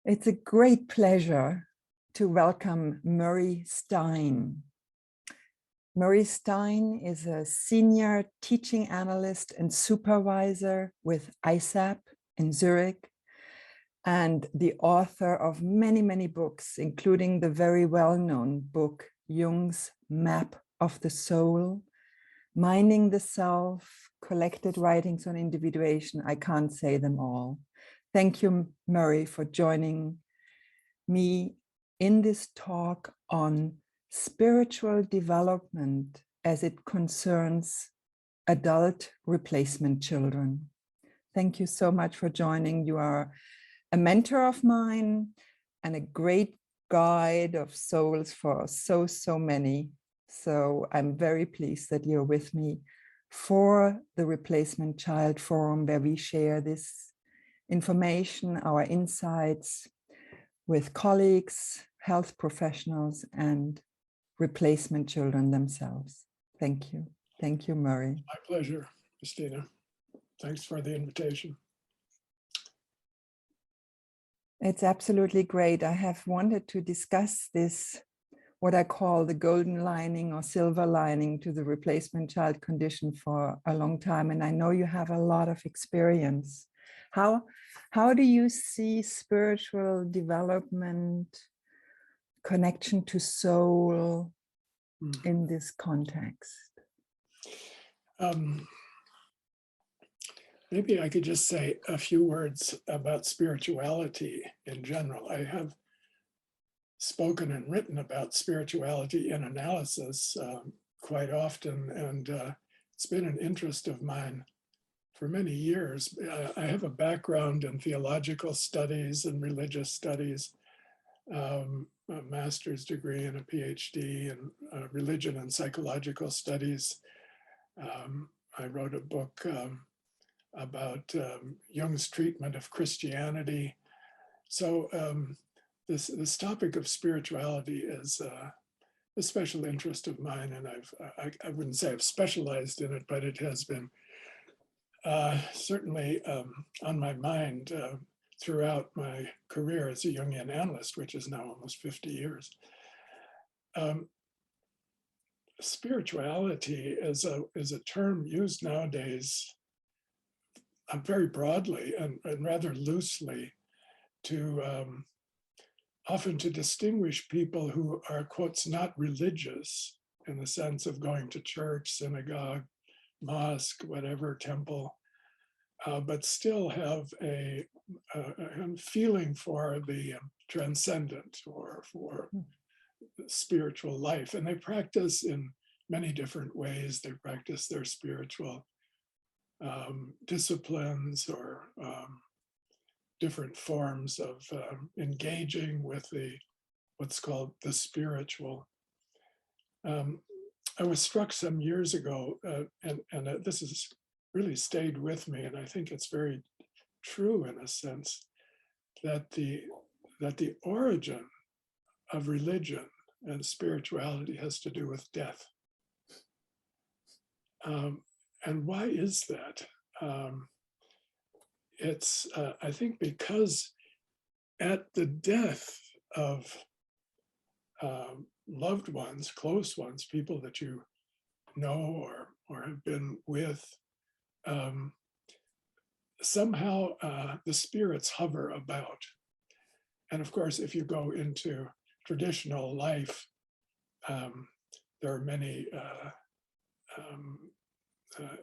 It's a great pleasure to welcome Murray Stein. Murray Stein is a senior teaching analyst and supervisor with ISAP in Zurich and the author of many, many books, including the very well-known book, Jung's Map of the Soul, Minding the Self, collected writings on individuation. I can't say them all. Thank you, Murray, for joining me in this talk on spiritual development as it concerns adult replacement children. Thank you so much for joining. You are a mentor of mine and a great guide of souls for so many. So I'm very pleased that you're with me for the Replacement Child Forum, where we share this information, our insights with colleagues, health professionals, and replacement children themselves. Thank you. Thank you, Murray. My pleasure, Kristina. Thanks for the invitation. It's absolutely great. I have wanted to discuss this, what I call the golden lining or silver lining to the replacement child condition, for a long time. And I know you have a lot of experience. How do you see spiritual development, connection to soul in this context? Maybe I could just say a few words about spirituality in general. I have spoken and written about spirituality in analysis quite often, and it's been an interest of mine for many years. I have a background in theological studies and religious studies, a master's degree and a PhD in religion and psychological studies. I wrote a book about Jung's treatment of Christianity. So this topic of spirituality is a special interest of mine, and I wouldn't say I've specialized in it, but it has been certainly on my mind throughout my career as a Jungian analyst, which is now almost 50 years. Spirituality is a term used nowadays very broadly and rather loosely to often to distinguish people who are, quotes, not religious in the sense of going to church, synagogue, mosque, whatever, temple, but still have a feeling for the transcendent or for spiritual life. And they practice in many different ways. They practice their spiritual disciplines or different forms of engaging with what's called the spiritual. I was struck some years ago, and this has really stayed with me, and I think it's very true in a sense, that the origin of religion and spirituality has to do with death. And why is that? It's, I think, because at the death of loved ones, close ones, people that you know or have been with, somehow the spirits hover about. And of course, if you go into traditional life, there are many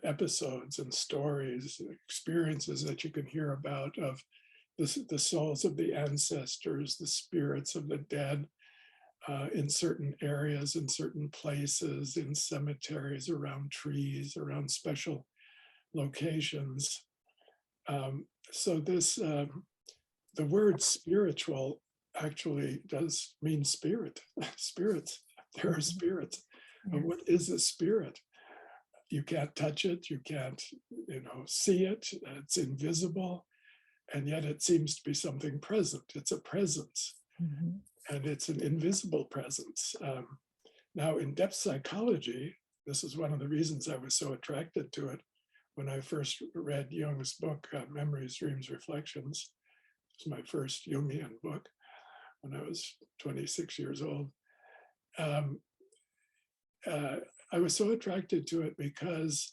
episodes and stories, experiences that you can hear about of the souls of the ancestors, the spirits of the dead in certain areas, in certain places, in cemeteries, around trees, around special locations. So this, the word spiritual actually does mean spirit, spirits. There are spirits. And what is a spirit? You can't touch it, you can't, see it, it's invisible, and yet it seems to be something present. It's a presence, and it's an invisible presence. Now, in depth psychology, this is one of the reasons I was so attracted to it when I first read Jung's book, Memories, Dreams, Reflections. was my first Jungian book when I was 26 years old. I was so attracted to it because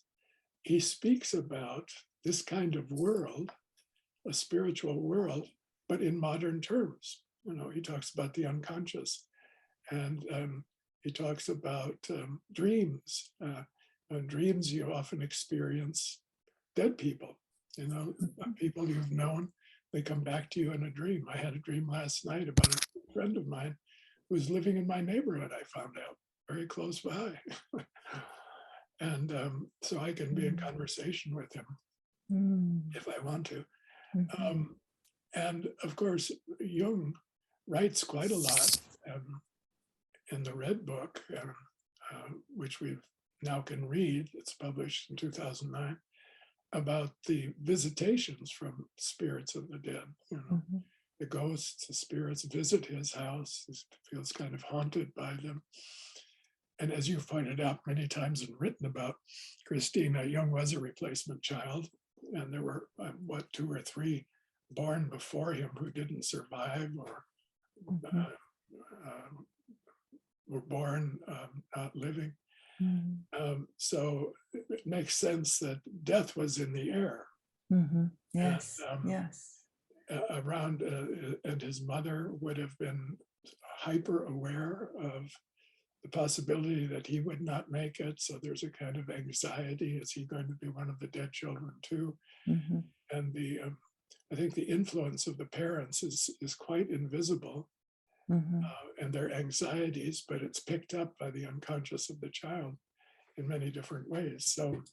he speaks about this kind of world, a spiritual world, but in modern terms. You know, he talks about the unconscious, and he talks about dreams. In dreams, you often experience dead people, you know, people you've known, they come back to you in a dream. I had a dream last night about a friend of mine who was living in my neighborhood, I found out, very close by. And so I can be in conversation with him if I want to. And of course, Jung writes quite a lot in the Red Book, which we now can read. It's published in 2009, about the visitations from spirits of the dead. You know, the ghosts, the spirits visit his house. He feels kind of haunted by them. And as you've pointed out many times and written about, Kristina, Jung was a replacement child, and there were, 2 or 3 born before him who didn't survive or were born not living. So it makes sense that death was in the air. Yes, and, yes. Around, and his mother would have been hyper aware of the possibility that he would not make it. So there's a kind of anxiety. Is he going to be one of the dead children too? And I think the influence of the parents is quite invisible, and their anxieties, but it's picked up by the unconscious of the child in many different ways. So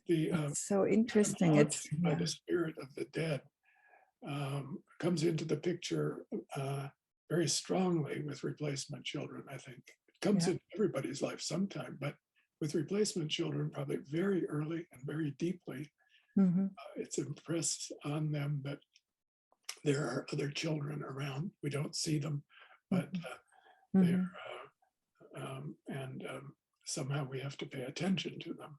it's so interesting. It's by the spirit of the dead comes into the picture very strongly with replacement children, I think. It comes in everybody's life sometime, but with replacement children, probably very early and very deeply, it's impressed on them that there are other children around. We don't see them, but they're, and somehow we have to pay attention to them.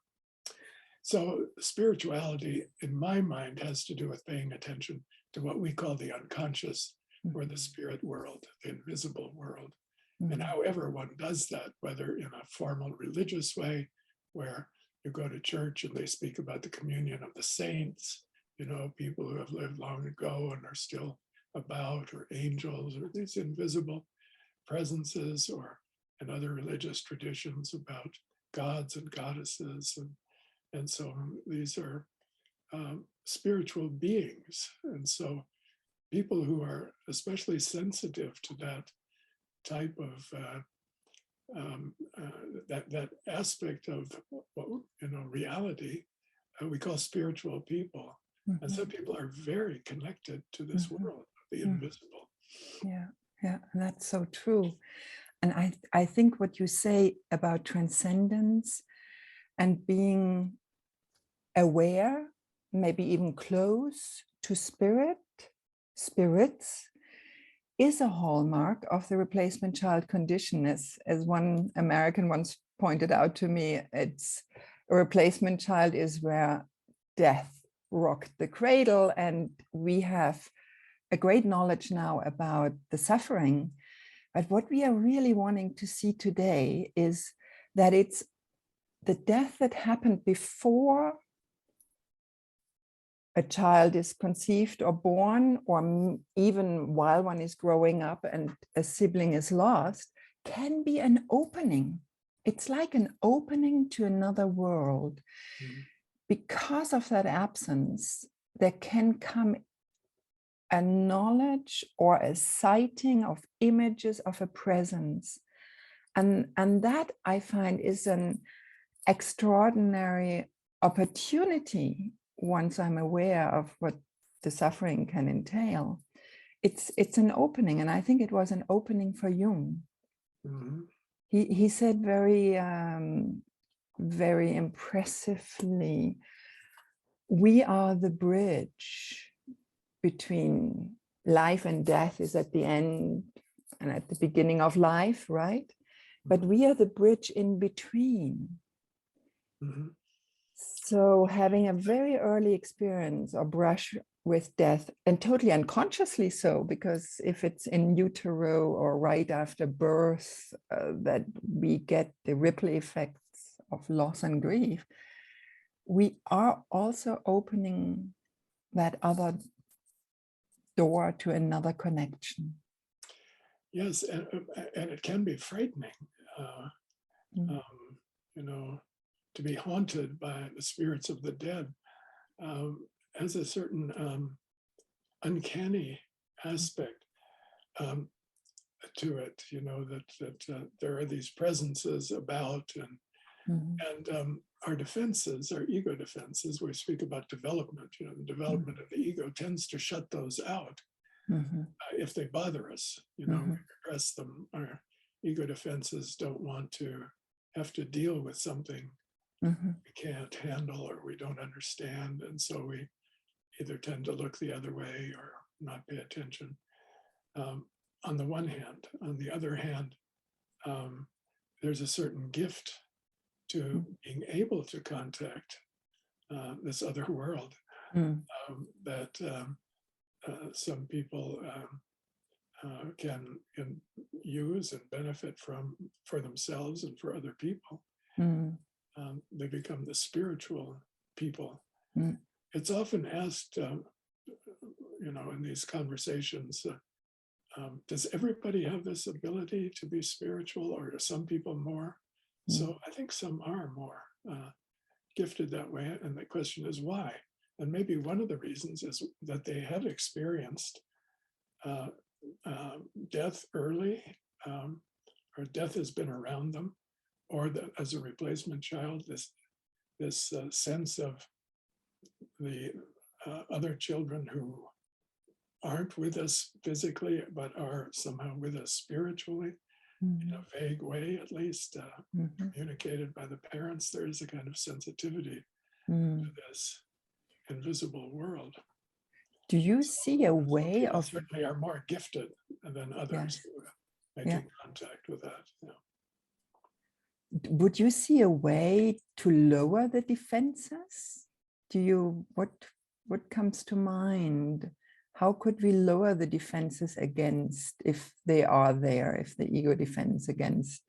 So spirituality, in my mind, has to do with paying attention to what we call the unconscious, or the spirit world, the invisible world. And however one does that, whether in a formal religious way, where you go to church and they speak about the communion of the saints, you know, people who have lived long ago and are still about, or angels, or these invisible presences, or in other religious traditions about gods and goddesses. And so these are spiritual beings. And so people who are especially sensitive to that type of that aspect of, you know, reality, we call spiritual people. And some people are very connected to this world, the invisible. Yeah, that's so true. And I think what you say about transcendence and being aware, maybe even close to spirits, is a hallmark of the replacement child condition. As one American once pointed out to me, it's a replacement child is where death rocked the cradle, and we have a great knowledge now about the suffering. But what we are really wanting to see today is that it's the death that happened before a child is conceived or born, or even while one is growing up and a sibling is lost, can be an opening. It's like an opening to another world. Because of that absence, there can come a knowledge or a sighting of images of a presence. And that, I find, is an extraordinary opportunity once I'm aware of what the suffering can entail. It's an opening, and I think it was an opening for Jung. He said very, very impressively, we are the bridge between life and death is at the end and at the beginning of life, right? But we are the bridge in between. So having a very early experience or brush with death, and totally unconsciously so, because if it's in utero or right after birth, that we get the ripple effects of loss and grief, we are also opening that other door to another connection. Yes, and it can be frightening, you know, to be haunted by the spirits of the dead has a certain uncanny aspect to it, you know, that there are these presences about, and our defenses, our ego defenses, we speak about development, you know, the development of the ego tends to shut those out if they bother us, you know, we repress them. Our ego defenses don't want to have to deal with something we can't handle or we don't understand, and so we either tend to look the other way or not pay attention. On the one hand. On the other hand, there's a certain gift to being able to contact this other world that some people can use and benefit from for themselves and for other people. They become the spiritual people. It's often asked, you know, in these conversations, does everybody have this ability to be spiritual, or are some people more? So I think some are more gifted that way. And the question is why? And maybe one of the reasons is that they have experienced death early, or death has been around them, or that as a replacement child, this sense of the other children who aren't with us physically, but are somehow with us spiritually, in a vague way, at least, communicated by the parents. There is a kind of sensitivity to this invisible world. Do you see a way of... certainly are more gifted than others making contact with that. Would you see a way to lower the defenses? Do you, what comes to mind? How could we lower the defenses against, if they are there, if the ego defends against?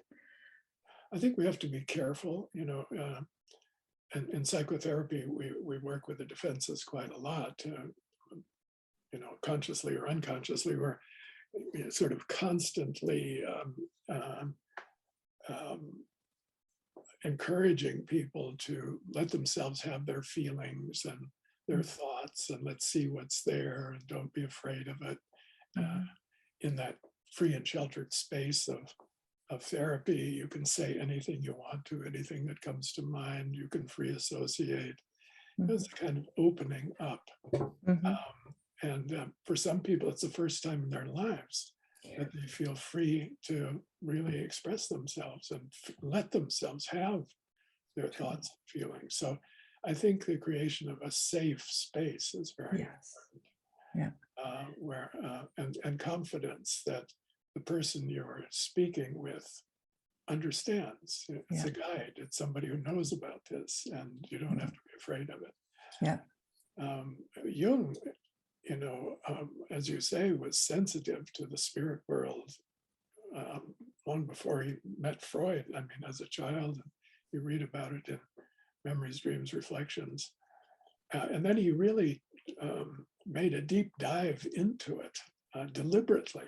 I think we have to be careful, you know, and in psychotherapy, we work with the defenses quite a lot, you know, consciously or unconsciously. We're sort of constantly encouraging people to let themselves have their feelings and their thoughts, and let's see what's there, and don't be afraid of it. In that free and sheltered space of therapy, you can say anything you want to, anything that comes to mind, you can free associate. It's a kind of opening up. And for some people, it's the first time in their lives that they feel free to really express themselves and let themselves have their thoughts and feelings. So I think the creation of a safe space is very important. Where and confidence that the person you're speaking with understands. It's a guide. It's somebody who knows about this, and you don't have to be afraid of it. Jung, you know, as you say, was sensitive to the spirit world long before he met Freud. I mean, as a child, you read about it in Memories, Dreams, Reflections. And then he really made a deep dive into it deliberately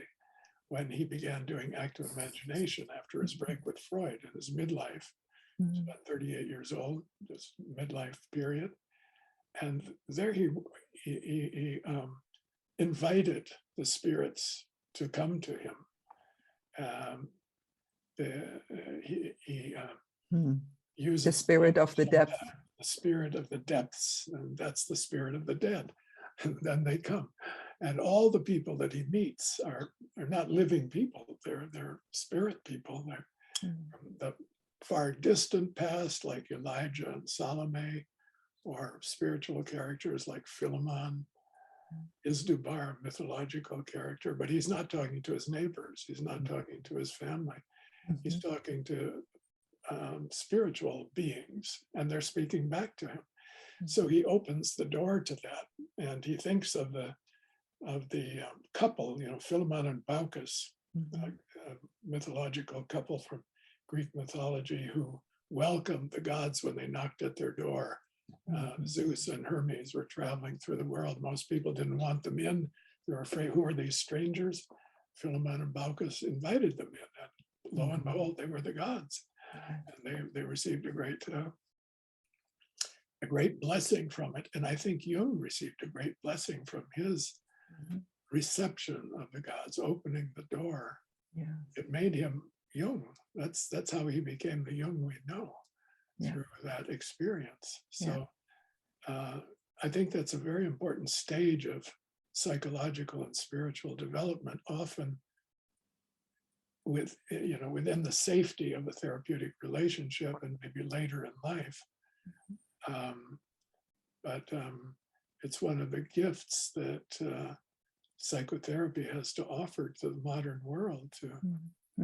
when he began doing active imagination after his break with Freud in his midlife. He was about 38 years old, this midlife period. And there he invited the spirits to come to him. He uses the spirit of the depth. The spirit of the depths, and that's the spirit of the dead. And then they come. And all the people that he meets are not living people, they're spirit people. They're from the far distant past, like Elijah and Salome, or spiritual characters like Philemon, Isdubar, mythological character, but he's not talking to his neighbors. He's not talking to his family. He's talking to spiritual beings, and they're speaking back to him. So he opens the door to that, and he thinks of the couple, Philemon and Baucis, a mythological couple from Greek mythology who welcomed the gods when they knocked at their door. Zeus and Hermes were traveling through the world. Most people didn't want them in. They were afraid, who are these strangers? Philemon and Baucis invited them in, and lo and behold, they were the gods. And they received a great blessing from it. And I think Jung received a great blessing from his reception of the gods, opening the door. It made him Jung. That's how he became the Jung we know, through that experience. So I think that's a very important stage of psychological and spiritual development, often within the safety of a therapeutic relationship and maybe later in life. But it's one of the gifts that psychotherapy has to offer to the modern world, to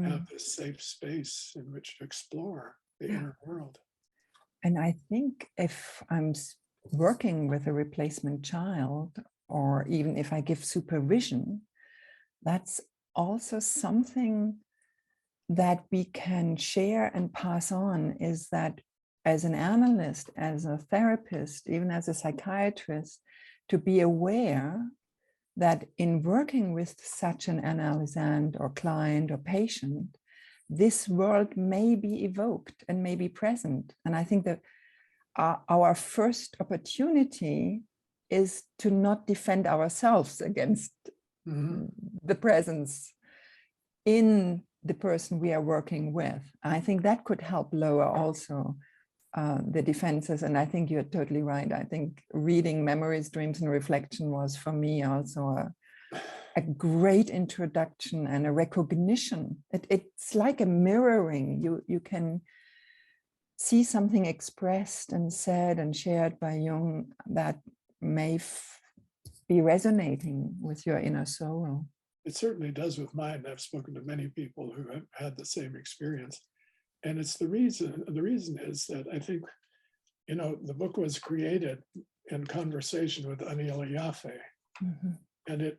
have this safe space in which to explore the inner world. And I think if I'm working with a replacement child, or even if I give supervision, that's also something that we can share and pass on, is that as an analyst, as a therapist, even as a psychiatrist, to be aware that in working with such an analysand or client or patient, this world may be evoked and may be present. And I think that our first opportunity is to not defend ourselves against the presence in the person we are working with. I think that could help lower also the defenses. And I think you're totally right. I think reading Memories, Dreams, and Reflection was for me also a great introduction and a recognition. It's like a mirroring. You can see something expressed and said and shared by Jung that may be resonating with your inner soul. It certainly does with mine. I've spoken to many people who have had the same experience. And it's the reason is that I think, the book was created in conversation with Aniela Jaffe. And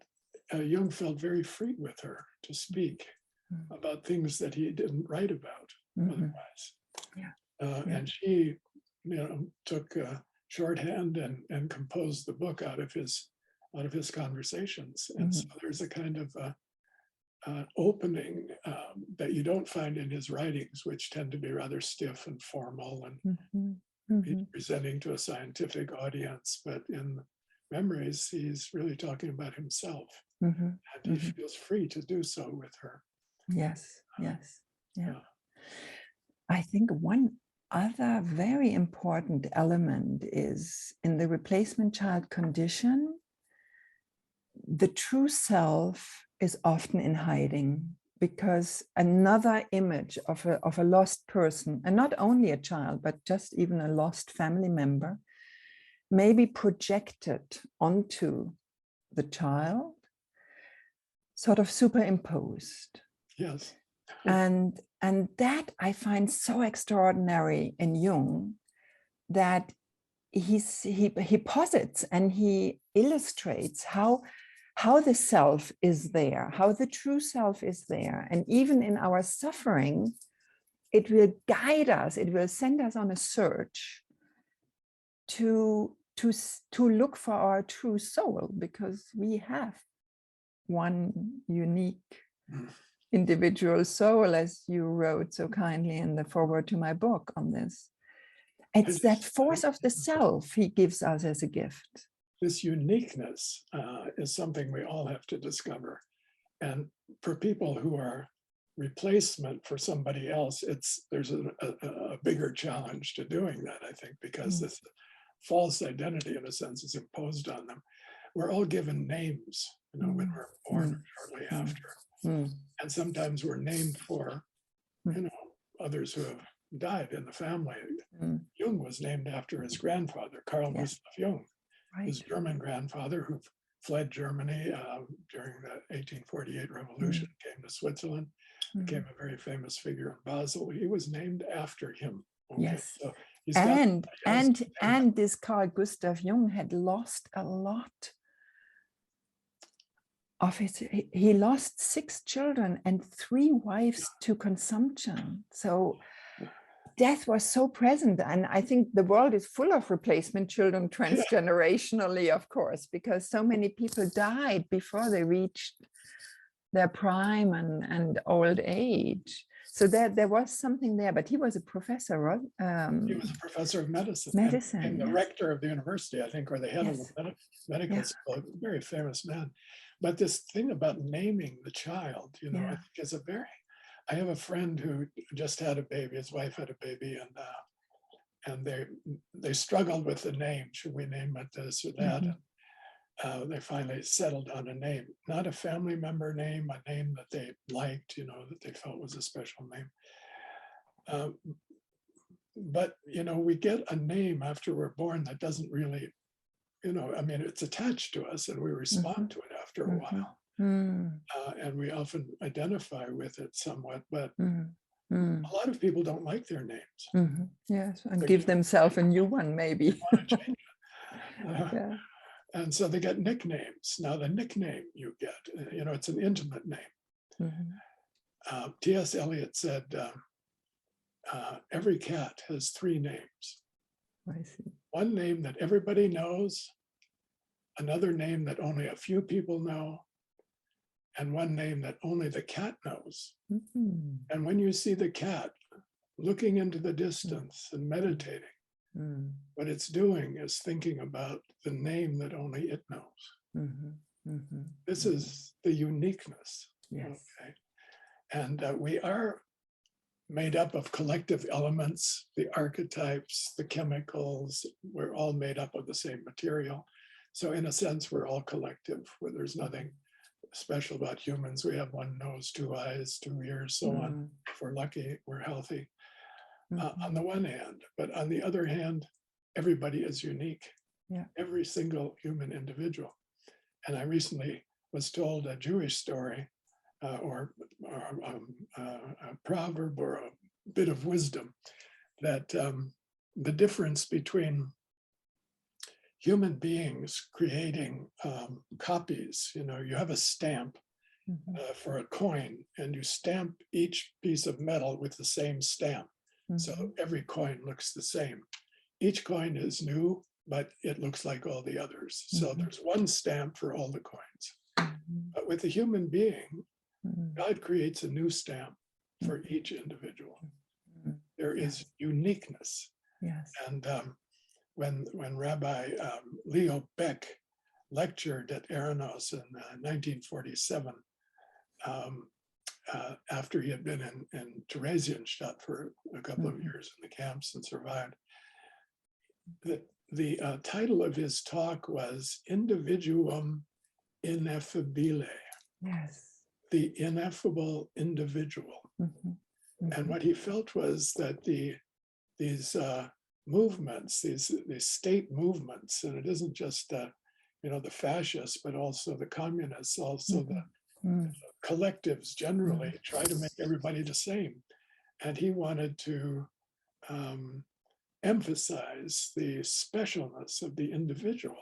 Jung felt very free with her to speak about things that he didn't write about otherwise. And she, took shorthand and composed the book out of his conversations. And so there's a kind of opening that you don't find in his writings, which tend to be rather stiff and formal and presenting to a scientific audience. But in Memories, he's really talking about himself, and he feels free to do so with her. Yes. I think one other very important element is in the replacement child condition, the true self is often in hiding, because another image of a lost person, and not only a child, but just even a lost family member, may be projected onto the child, sort of superimposed. Yes. And that I find so extraordinary in Jung, that he posits and he illustrates how the self is there, how the true self is there. And even in our suffering, it will guide us, it will send us on a search to look for our true soul, because we have one unique individual soul, as you wrote so kindly in the foreword to my book on this. It's that force of the self he gives us as a gift. This uniqueness is something we all have to discover. And for people who are replacement for somebody else, there's a bigger challenge to doing that, I think, because this false identity, in a sense, is imposed on them. We're all given names, when we're born or shortly after. And sometimes we're named for, others who have died in the family. Jung was named after his grandfather, Carl Gustav Jung, his German grandfather, who fled Germany during the 1848 revolution, came to Switzerland, became a very famous figure in Basel. He was named after him. Okay, yes. so he's got And this Carl Gustav Jung had lost a lot of his, he lost 6 children and 3 wives to consumption. So death was so present. And I think the world is full of replacement children transgenerationally, of course, because so many people died before they reached their prime and old age. So there was something there, but he was a professor, right? He was a professor of medicine. And the yes. rector of the university, I think, or the head of the medical school, a very famous man. But this thing about naming the child, you know, I think is a very, I have a friend who just had a baby, his wife had a baby, and they struggled with the name. Should we name it this or that? And they finally settled on a name, not a family member name, a name that they liked, you know, that they felt was a special name. But, you know, we get a name after we're born that doesn't really, you know, I mean, it's attached to us and we respond to it after a while. And we often identify with it somewhat, but a lot of people don't like their names. Yes, and give themselves a new one, maybe. They want to change it. And so they get nicknames. Now the nickname you get, you know, it's an intimate name. T.S. Eliot said, every cat has 3 names. I see. One name that everybody knows, another name that only a few people know, and one name that only the cat knows. And when you see the cat looking into the distance and meditating, what it's doing is thinking about the name that only it knows. This is the uniqueness. Okay? And we are made up of collective elements, the archetypes, the chemicals. We're all made up of the same material. So in a sense, we're all collective, where there's nothing special about humans. We have 1 nose, 2 eyes, 2 ears, so on. If we're lucky, we're healthy. On the one hand, but on the other hand, everybody is unique. Every single human individual. And I recently was told a Jewish story or a proverb or a bit of wisdom that the difference between human beings creating copies, you know, you have a stamp for a coin and you stamp each piece of metal with the same stamp. So every coin looks the same. Each coin is new, but it looks like all the others. So there's one stamp for all the coins. But with the human being, God creates a new stamp for each individual. There is uniqueness. And when Rabbi Leo Beck lectured at Eranos in 1947, after he had been in Theresienstadt for a couple of years in the camps and survived, the title of his talk was Individuum Ineffabile. The ineffable individual. And what he felt was that these movements, these state movements, and it isn't just you know, the fascists, but also the communists, also the collectives generally try to make everybody the same. And he wanted to emphasize the specialness of the individual.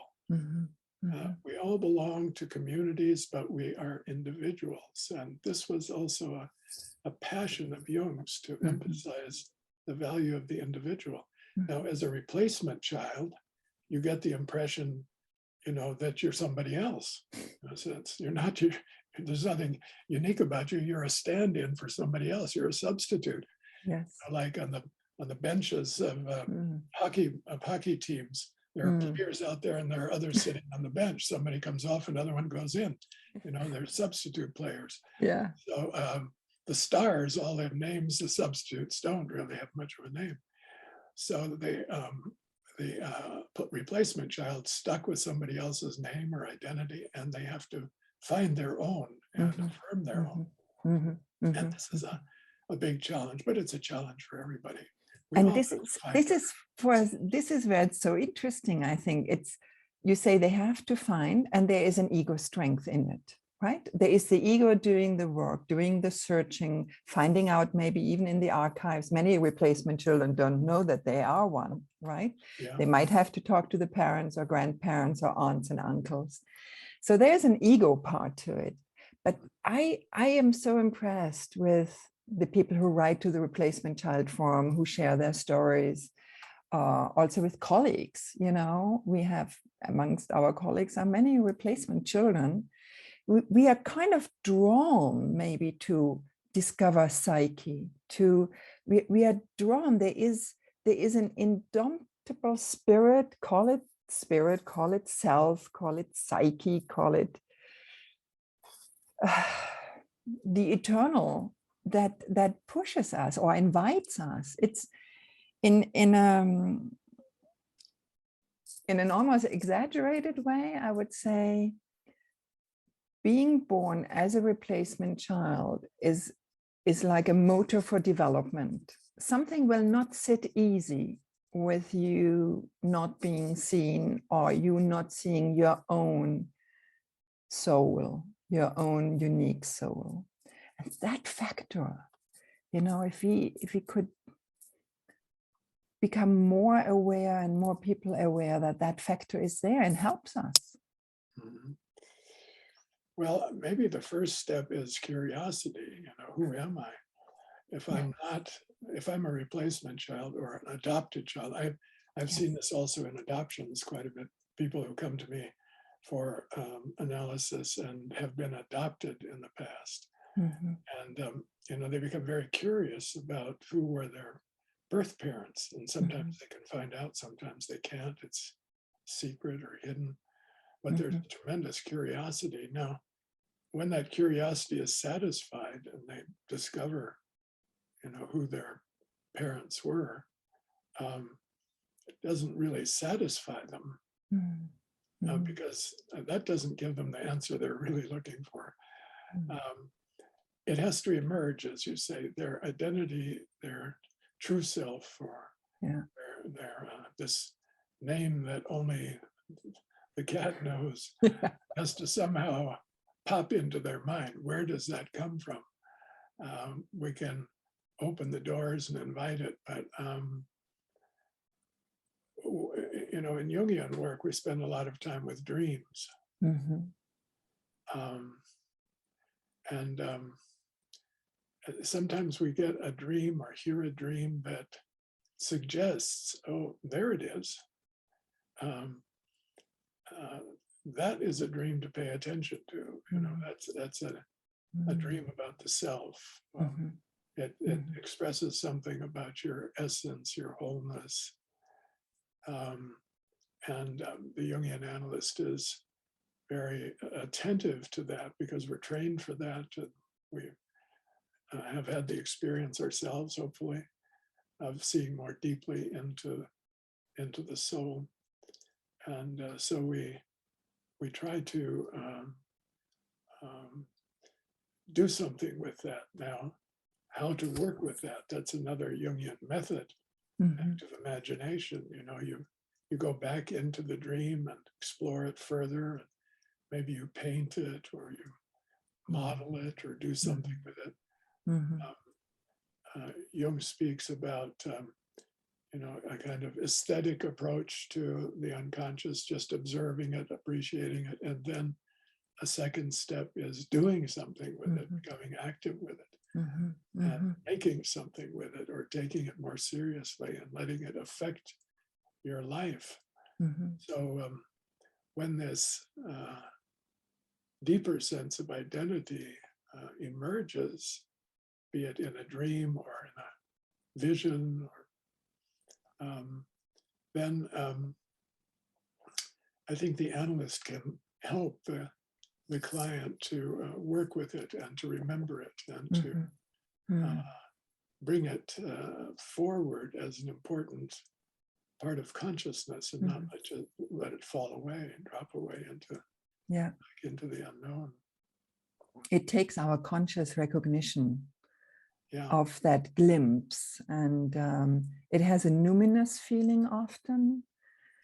We all belong to communities, but we are individuals. And this was also a passion of Jung's, to emphasize the value of the individual. Now, as a replacement child, you get the impression, you know, that you're somebody else. In a sense, you're not, there's nothing unique about you. You're a stand-in for somebody else. You're a substitute. Like on the benches of hockey teams, there are players out there and there are others sitting on the bench. Somebody comes off, another one goes in. You know, they're substitute players. So the stars all have names. The substitutes don't really have much of a name. So the replacement child stuck with somebody else's name or identity, and they have to find their own and affirm their own. And this is a big challenge, but it's a challenge for everybody. And this is where it's so interesting. I think you say they have to find, and there is an ego strength in it, right? There is the ego doing the work, doing the searching, finding out maybe even in the archives. Many replacement children don't know that they are one, right? Yeah. They might have to talk to the parents or grandparents or aunts and uncles. So there's an ego part to it. But I am so impressed with the people who write to the Replacement Child Forum, who share their stories, also with colleagues. You know, we have amongst our colleagues are many replacement children. We are kind of drawn maybe to discover psyche, we are drawn, there is an indomitable spirit, call it self, call it psyche, call it the eternal that pushes us or invites us. It's in an almost exaggerated way, I would say, being born as a replacement child is like a motor for development. Something will not sit easy with you not being seen, or you not seeing your own soul, your own unique soul. And that factor, you know, if we could become more aware and more people aware that that factor is there and helps us. Mm-hmm. Well, maybe the first step is curiosity. You know, who am I? If I'm a replacement child or an adopted child, I've seen this also in adoptions quite a bit. People who come to me for analysis and have been adopted in the past. Mm-hmm. And, you know, they become very curious about who were their birth parents. And sometimes they can find out, sometimes they can't. It's secret or hidden. But there's a tremendous curiosity. Now, when that curiosity is satisfied and they discover, you know, who their parents were, it doesn't really satisfy them because that doesn't give them the answer they're really looking for. It has to emerge, as you say, their identity, their true self, or their this name that only the cat knows, has to somehow pop into their mind. Where does that come from? We can open the doors and invite it, but you know, in Jungian work, we spend a lot of time with dreams. Sometimes we get a dream or hear a dream that suggests, oh, there it is. That is a dream to pay attention to. You know, that's a dream about the self. It expresses something about your essence, your wholeness. The Jungian analyst is very attentive to that because we're trained for that. And we have had the experience ourselves, hopefully, of seeing more deeply into the soul. And so we try to do something with that. Now, how to work with that, that's another Jungian method, active imagination. You know, you go back into the dream and explore it further. And maybe you paint it or you model it or do something with it. Jung speaks about, you know, a kind of aesthetic approach to the unconscious, just observing it, appreciating it. And then a second step is doing something with it, becoming active with it, and making something with it, or taking it more seriously and letting it affect your life. So when this deeper sense of identity emerges, be it in a dream or in a vision, or then I think the analyst can help the client to work with it and to remember it and to bring it forward as an important part of consciousness, and not let it fall away and drop away into the unknown. It takes our conscious recognition of that glimpse, and it has a numinous feeling often.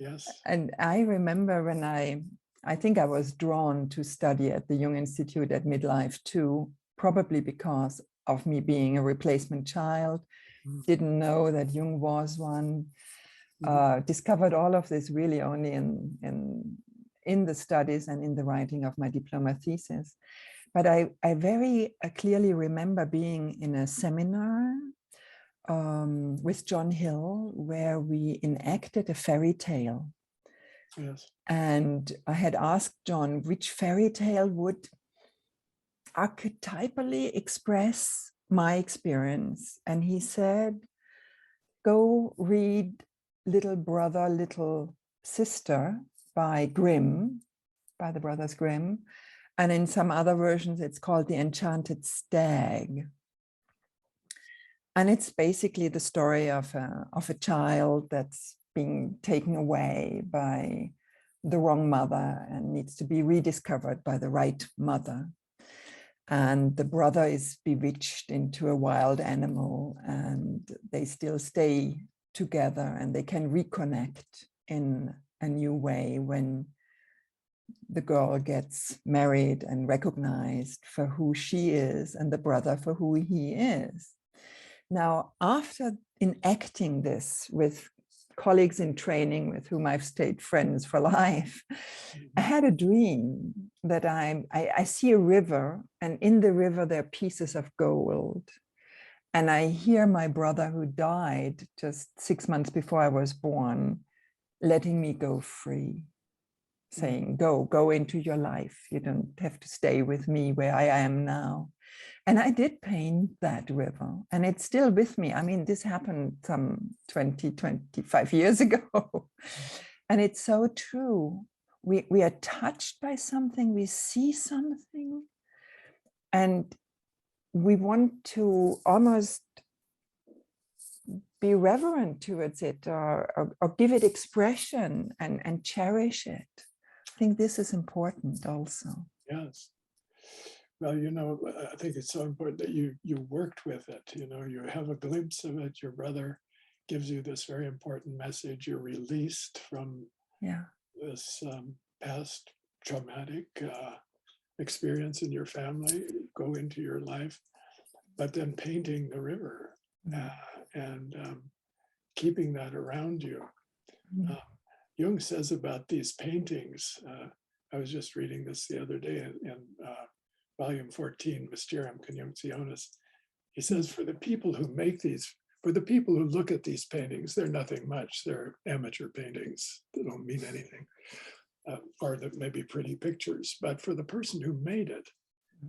Yes. And I remember when I think I was drawn to study at the Jung Institute at midlife too, probably because of me being a replacement child, didn't know that Jung was one, discovered all of this really only in the studies and in the writing of my diploma thesis. But I very clearly remember being in a seminar with John Hill, where we enacted a fairy tale. Yes. And I had asked John which fairy tale would archetypally express my experience. And he said, go read Little Brother, Little Sister by Grimm, by the brothers Grimm. And in some other versions, it's called The Enchanted Stag. And it's basically the story of a child that's being taken away by the wrong mother and needs to be rediscovered by the right mother. And the brother is bewitched into a wild animal, and they still stay together and they can reconnect in a new way when the girl gets married and recognized for who she is and the brother for who he is. Now, after enacting this with colleagues in training with whom I've stayed friends for life, I had a dream that I see a river, and in the river there are pieces of gold. And I hear my brother, who died just 6 months before I was born, letting me go free, saying, go into your life. You don't have to stay with me where I am now. And I did paint that river, and it's still with me. I mean, this happened some 25 years ago. And it's so true. We are touched by something, we see something, and we want to almost be reverent towards it, or give it expression and cherish it. I think this is important also. Yes. Well, I think it's so important that you worked with it. You have a glimpse of it. Your brother gives you this very important message. You're released from this past traumatic experience in your family. Go into your life, but then painting the river and keeping that around you. Jung says about these paintings. I was just reading this the other day in Volume 14, Mysterium Conjunctionis. He says, for the people who make these, for the people who look at these paintings, they're nothing much. They're amateur paintings that don't mean anything, or that may be pretty pictures. But for the person who made it,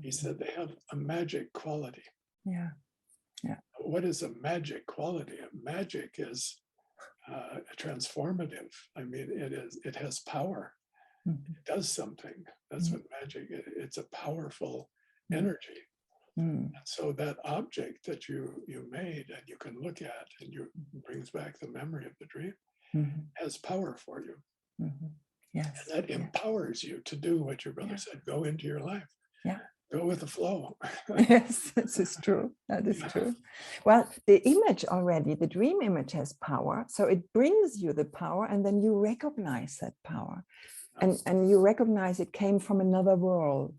he said they have a magic quality. Yeah. What is a magic quality? A magic is transformative. I mean, it has power. It does something. That's what magic is. It's a powerful energy. And so that object that you made and you can look at and you brings back the memory of the dream has power for you. Yes. And that empowers you to do what your brother said, go into your life. Go with the flow. Yes, this is true. That is true. Well, the image already, the dream image has power. So it brings you the power, and then you recognize that power. And you recognize it came from another world,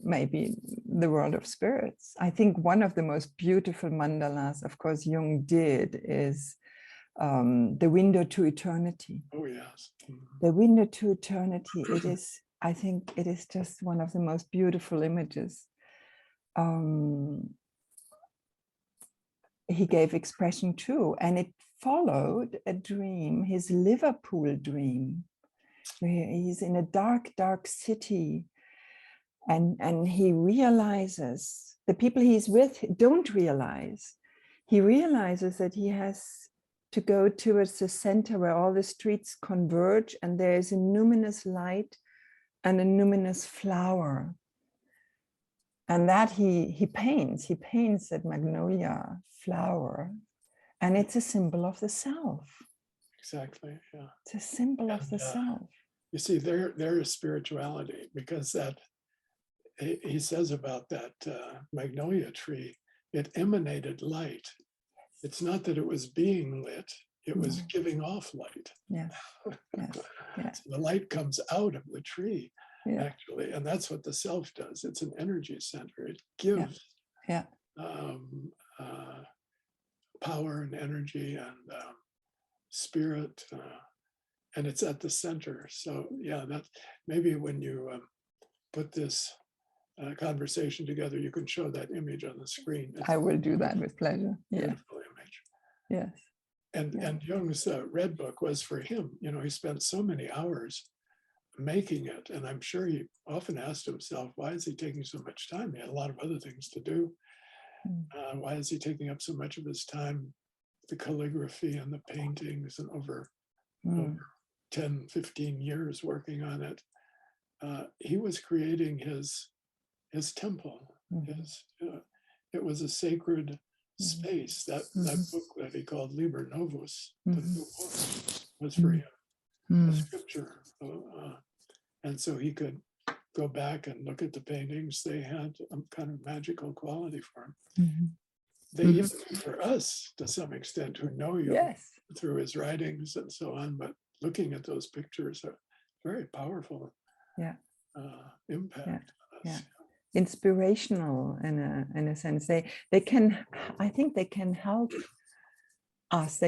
maybe the world of spirits. I think one of the most beautiful mandalas, of course, Jung did, is the window to eternity. Oh, yes. The window to eternity, it is, I think it is just one of the most beautiful images. He gave expression to, and it followed a dream, his Liverpool dream, where he's in a dark, dark city, and he realizes, the people he's with don't realize. He realizes that he has to go towards the center where all the streets converge, and there is a luminous light and a luminous flower. And that he paints that magnolia flower, and it's a symbol of the self. Exactly, yeah. It's a symbol of the self. You see, there is spirituality, because that, he says about that magnolia tree, it emanated light. It's not that it was being lit, it was giving off light. Yes. Yes. Yes. So the light comes out of the tree, Yeah. actually, and that's what the self does. It's an energy center. It gives Yeah. power and energy and spirit, and it's at the center. So yeah, that maybe when you put this conversation together, you can show that image on the screen. I will do that with pleasure. Yeah. Beautiful image. Yes. And Jung's Red Book was for him. You know, he spent so many hours making it, and I'm sure he often asked himself, why is he taking so much time? He had a lot of other things to do. Why is he taking up so much of his time? The calligraphy and the paintings, and over 10, 15 years working on it. He was creating his temple. It was a sacred space. That book that he called Liber Novus, the new book, was for him, a scripture. And so he could go back and look at the paintings. They had a kind of magical quality for him. They even for us, to some extent, who know you through his writings and so on, but looking at those pictures are very powerful impact on us. Inspirational in a sense. They can, I think they can help us.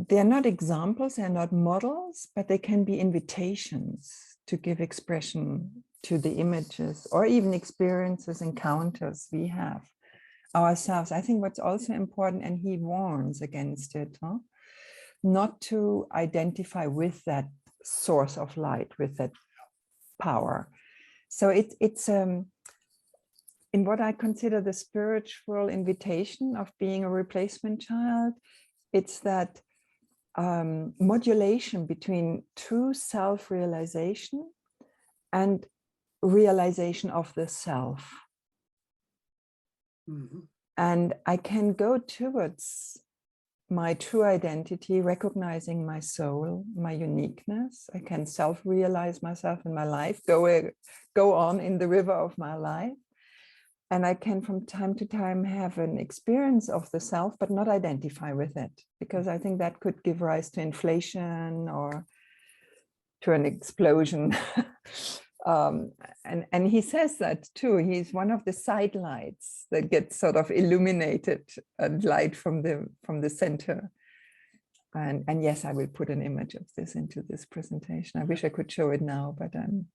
They're not examples, they're not models, but they can be invitations to give expression to the images or even experiences, encounters we have ourselves. I think what's also important, and he warns against it, not to identify with that source of light, with that power. So it's in what I consider the spiritual invitation of being a replacement child. It's that modulation between true self-realization and realization of the self. And I can go towards my true identity, recognizing my soul, my uniqueness. I can self-realize myself in my life, go on in the river of my life. And I can from time to time have an experience of the self, but not identify with it, because I think that could give rise to inflation or to an explosion. And he says that too. He's one of the sidelights that gets sort of illuminated, light from the center. And yes, I will put an image of this into this presentation. I wish I could show it now, but I'm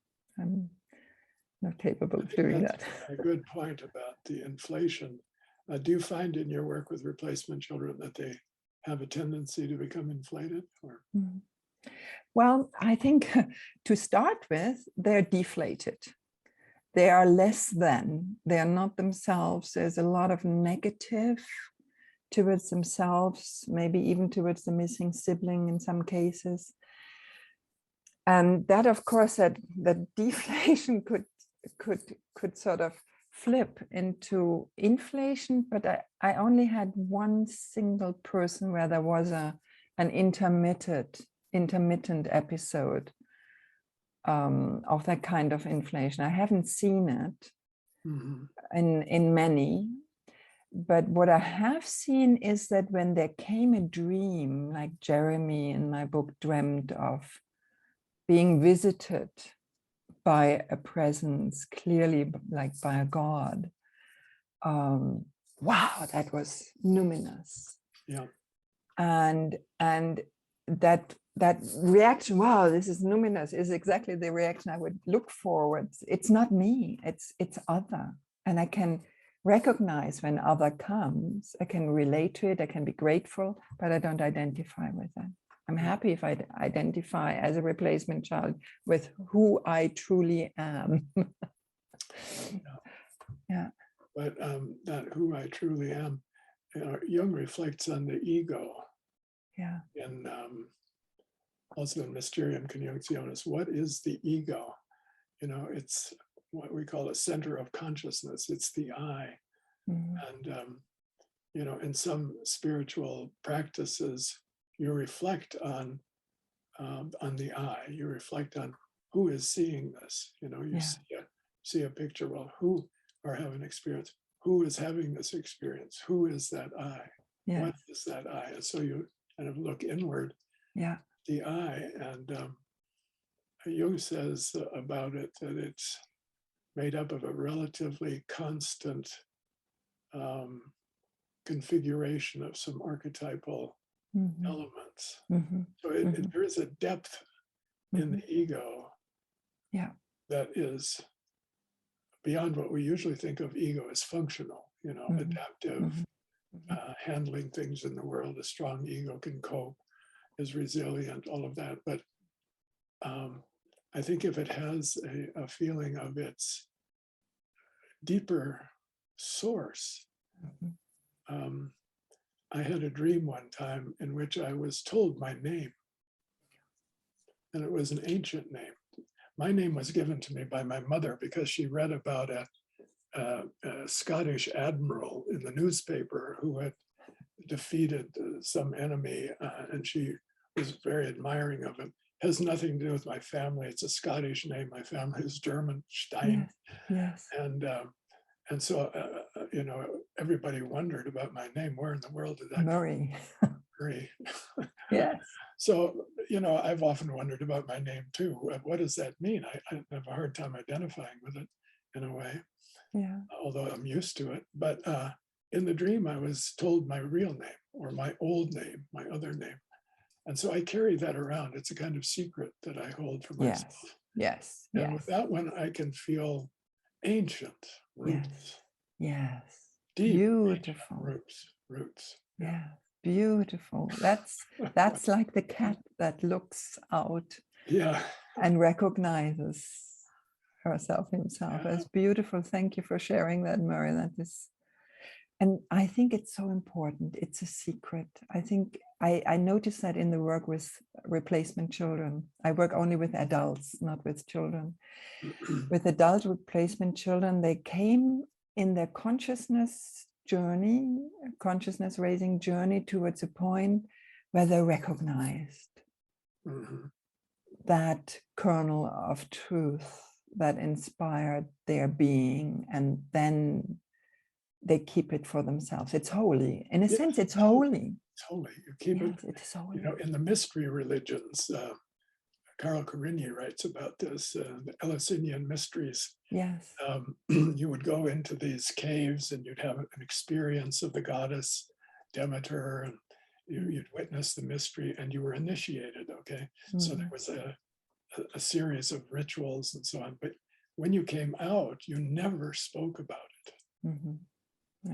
not capable of doing that. A good point about the inflation. Do you find in your work with replacement children that they have a tendency to become inflated? Or? Well, I think to start with, they're deflated. They are less than, they are not themselves. There's a lot of negative towards themselves, maybe even towards the missing sibling in some cases. And that, of course, that deflation could sort of flip into inflation, but I only had one single person where there was an intermittent episode of that kind of inflation. I haven't seen it in many, but what I have seen is that when there came a dream, like Jeremy in my book dreamt of being visited by a presence, clearly like by a god. Wow, that was numinous. Yeah. And that reaction, wow, this is numinous, is exactly the reaction I would look forward. It's not me, it's other. And I can recognize when other comes, I can relate to it, I can be grateful, but I don't identify with that. I'm happy if I identify as a replacement child with who I truly am. Yeah. But that who I truly am, Jung reflects on the ego. Yeah. And also in Mysterium Conjunctionis, what is the ego? You know, it's what we call a center of consciousness. It's the I. And, you know, in some spiritual practices, you reflect on the I. You reflect on who is seeing this. You know, you see a picture. Well, who are having experience? Who is having this experience? Who is that I? Yes. What is that I? And so you kind of look inward, Yeah. the I, and Jung says about it that it's made up of a relatively constant configuration of some archetypal elements. So there is a depth in the ego that is beyond what we usually think of ego as functional, adaptive, handling things in the world. A strong ego can cope, is resilient, all of that. But I think if it has a feeling of its deeper source, I had a dream one time in which I was told my name, and it was an ancient name. My name was given to me by my mother because she read about a Scottish admiral in the newspaper who had defeated some enemy, and she was very admiring of him. It has nothing to do with my family. It's a Scottish name. My family is German, Stein. Yes. And so, everybody wondered about my name. Where in the world did that Murray. Murray. Yes. So, I've often wondered about my name too. What does that mean? I have a hard time identifying with it in a way, although I'm used to it. But in the dream, I was told my real name or my old name, my other name. And so I carry that around. It's a kind of secret that I hold for myself. Yes. And with that one, I can feel ancient roots. Yes. Deep, Beautiful. Roots. Yeah. Beautiful. That's like the cat that looks out and recognizes herself, himself. That's beautiful. Thank you for sharing that, Murray. That is, and I think it's so important. It's a secret. I think I noticed that in the work with replacement children. I work only with adults, not with children. With adult replacement children, they came in their consciousness raising journey towards a point where they recognized that kernel of truth that inspired their being, and then they keep it for themselves. It's holy. In a sense, it's holy. It's holy. You keep it. It is holy. In the mystery religions, Carl Carini writes about this, the Eleusinian mysteries. Yes. You would go into these caves and you'd have an experience of the goddess Demeter, and you'd witness the mystery and you were initiated, okay? So there was a series of rituals and so on. But when you came out, you never spoke about it.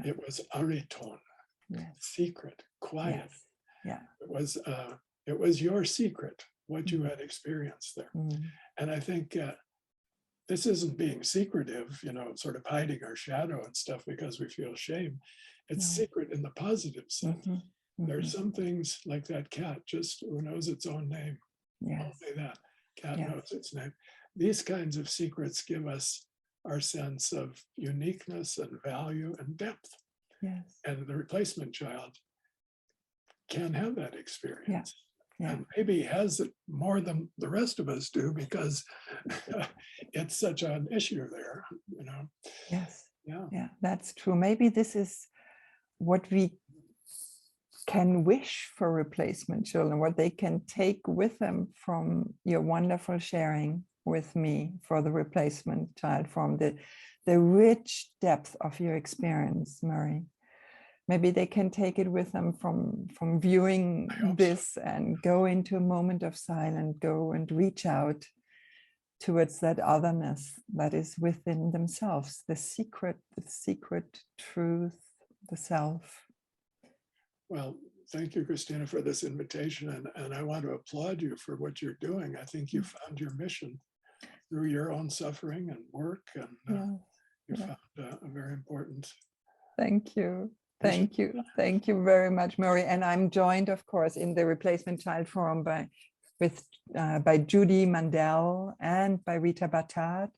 It was ariton, secret, quiet. It was your secret, what you had experienced there. And I think this isn't being secretive, sort of hiding our shadow and stuff because we feel shame. It's secret in the positive sense. There's some things like that cat, just who knows its own name. Only that cat knows its name. These kinds of secrets give us our sense of uniqueness and value and depth. And the replacement child can have that experience. And maybe has it more than the rest of us do because it's such an issue there, That's true. Maybe this is what we can wish for replacement children, what they can take with them from your wonderful sharing with me for the replacement child, from the rich depth of your experience, Murray. Maybe they can take it with them from viewing this and go into a moment of silence, go and reach out towards that otherness that is within themselves, the secret truth, the self. Well, thank you, Kristina, for this invitation. And I want to applaud you for what you're doing. I think you found your mission through your own suffering and work. And you found a very important. Thank you. Thank you. Thank you very much, Murray. And I'm joined, of course, in the Replacement Child Forum by Judy Mandel and by Rita Batat.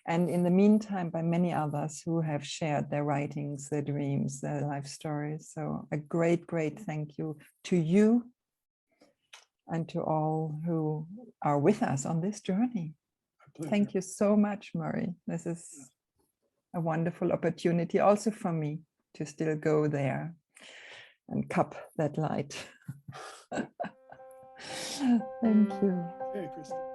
And in the meantime, by many others who have shared their writings, their dreams, their life stories. So a great, great thank you to you and to all who are with us on this journey. Thank you so much, Murray. This is a wonderful opportunity also for me to still go there and cup that light. Thank you. Hey, Kristina.